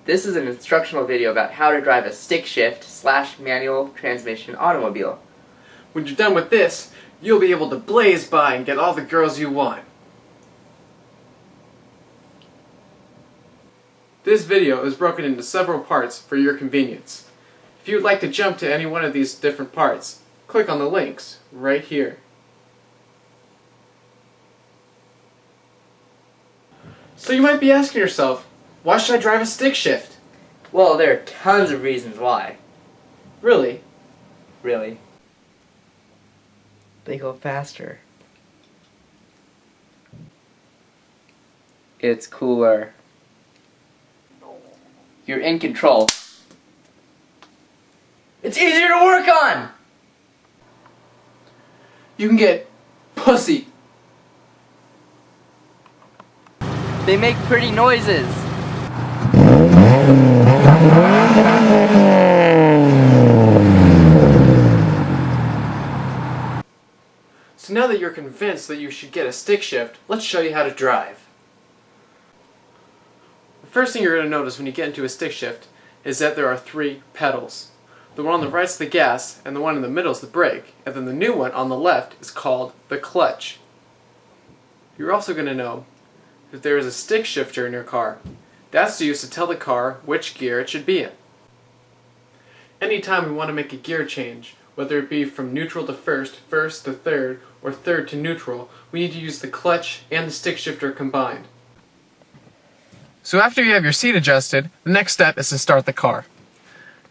This is an instructional video about how to drive a stick shift / manual transmission automobile. When you're done with this, you'll be able to blaze by and get all the girls you want. This video is broken into several parts for your convenience. If you would like to jump to any one of these different parts, click on the links right here. So you might be asking yourself, why should I drive a stick shift? Well, there are tons of reasons why. Really? Really. They go faster. It's cooler. You're in control. It's easier to work on! You can get pussy. They make pretty noises. So now that you're convinced that you should get a stick shift, let's show you how to drive. The first thing you're going to notice when you get into a stick shift is that there are 3 pedals. The one on the right is the gas, and the one in the middle is the brake, and then the new one on the left is called the clutch. You're also going to know that there is a stick shifter in your car. That's used to tell the car which gear it should be in. Anytime we want to make a gear change, whether it be from neutral to first to third, or third to neutral, we need to use the clutch and the stick shifter combined. So after you have your seat adjusted, the next step is to start the car.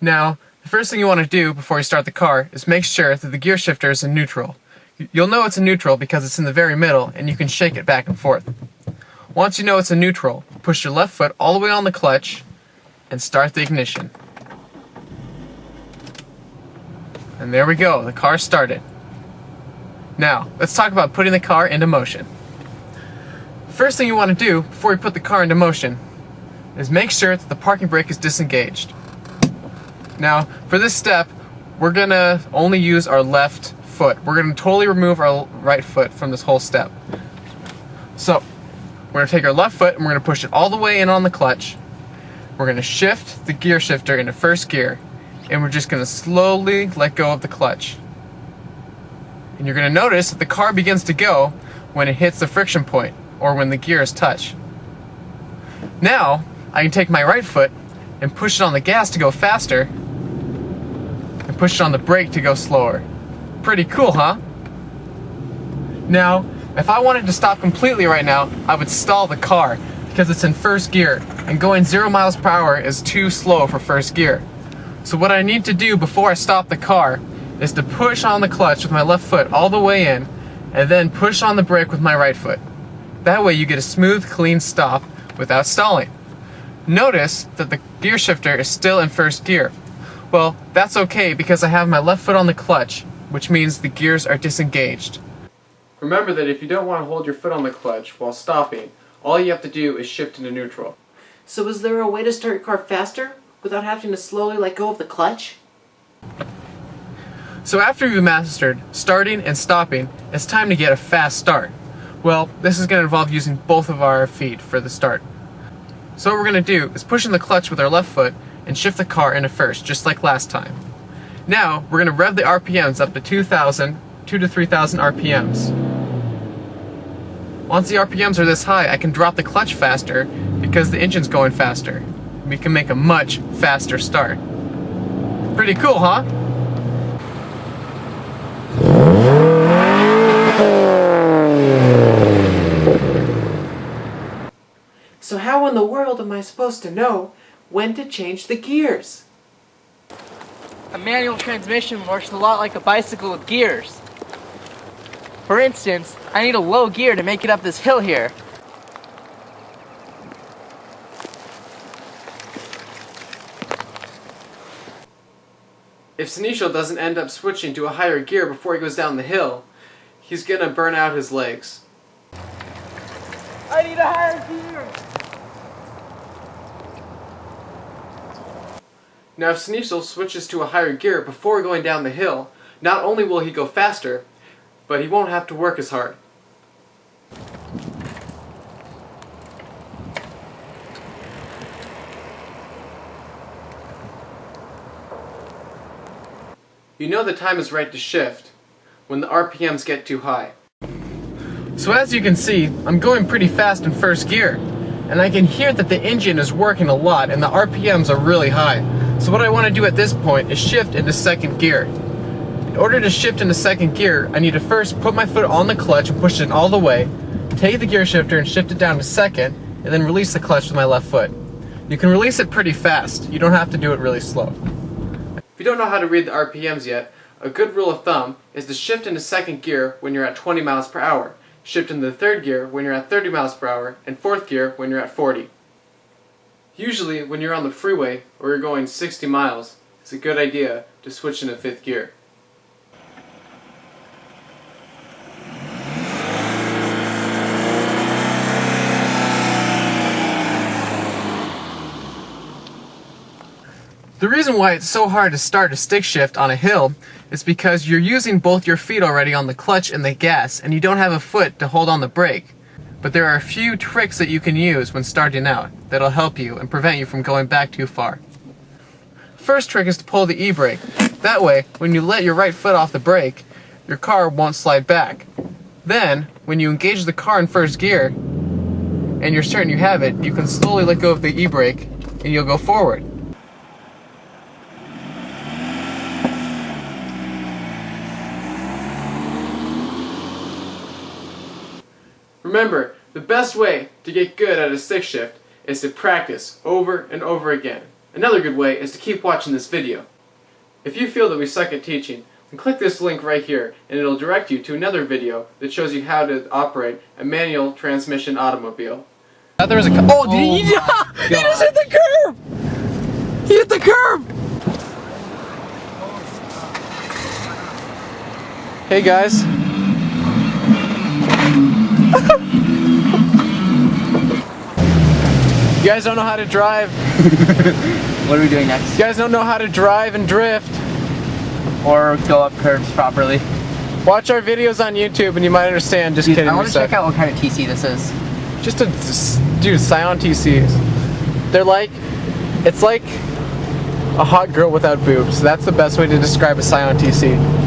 Now, the first thing you want to do before you start the car is make sure that the gear shifter is in neutral. You'll know it's in neutral because it's in the very middle and you can shake it back and forth. Once you know it's in neutral, push your left foot all the way on the clutch and start the ignition. And there we go, the car started. Now, let's talk about putting the car into motion. The first thing you want to do before you put the car into motion is make sure that the parking brake is disengaged. Now, for this step, we're going to only use our left foot. We're going to totally remove our right foot from this whole step. So, we're going to take our left foot and we're going to push it all the way in on the clutch. We're going to shift the gear shifter into first gear, and we're just going to slowly let go of the clutch. And you're going to notice that the car begins to go when it hits the friction point, or when the gears touch. Now, I can take my right foot and push it on the gas to go faster, and push it on the brake to go slower. Pretty cool, huh? Now, if I wanted to stop completely right now, I would stall the car because it's in first gear, and going 0 miles per hour is too slow for first gear. So what I need to do before I stop the car is to push on the clutch with my left foot all the way in, and then push on the brake with my right foot. That way you get a smooth, clean stop without stalling. Notice that the gear shifter is still in first gear. Well, that's okay because I have my left foot on the clutch, which means the gears are disengaged. Remember that if you don't want to hold your foot on the clutch while stopping, all you have to do is shift into neutral. So is there a way to start your car faster without having to slowly let go of the clutch? So after you've mastered starting and stopping, it's time to get a fast start. Well, this is going to involve using both of our feet for the start. So what we're going to do is push in the clutch with our left foot and shift the car into first, just like last time. Now, we're going to rev the RPMs up to 2,000 to 3,000 RPMs. Once the RPMs are this high, I can drop the clutch faster because the engine's going faster. We can make a much faster start. Pretty cool, huh? So how in the world am I supposed to know when to change the gears? A manual transmission works a lot like a bicycle with gears. For instance, I need a low gear to make it up this hill here. If Sanishal doesn't end up switching to a higher gear before he goes down the hill, he's gonna burn out his legs. I need a higher gear! Now if Sanishal switches to a higher gear before going down the hill, not only will he go faster, but he won't have to work as hard. you know the time is right to shift when the RPMs get too high. So as you can see, I'm going pretty fast in first gear, and I can hear that the engine is working a lot and the RPMs are really high. So what I want to do at this point is shift into second gear. In order to shift into second gear, I need to first put my foot on the clutch and push it all the way, take the gear shifter and shift it down to second, and then release the clutch with my left foot. You can release it pretty fast, you don't have to do it really slow. If you don't know how to read the RPMs yet, a good rule of thumb is to shift into second gear when you're at 20 miles per hour, shift into third gear when you're at 30 miles per hour, and fourth gear when you're at 40. Usually when you're on the freeway or you're going 60 miles, it's a good idea to switch into fifth gear. The reason why it's so hard to start a stick shift on a hill is because you're using both your feet already on the clutch and the gas, and you don't have a foot to hold on the brake. But there are a few tricks that you can use when starting out that'll help you and prevent you from going back too far. First trick is to pull the e-brake. That way, when you let your right foot off the brake, your car won't slide back. Then, when you engage the car in first gear, and you're certain you have it, you can slowly let go of the e-brake and you'll go forward. Remember, the best way to get good at a stick shift is to practice over and over again. Another good way is to keep watching this video. If you feel that we suck at teaching, then click this link right here and it'll direct you to another video that shows you how to operate a manual transmission automobile. There was a oh, did he just hit the curb! He hit the curb! Hey guys. You guys don't know how to drive. What are we doing next? You guys don't know how to drive and drift. Or go up curves properly. Watch our videos on YouTube and you might understand. Just kidding. I want to check out what kind of TC this is. Just a dude, Scion TCs. They're like, it's like a hot girl without boobs. That's the best way to describe a Scion TC.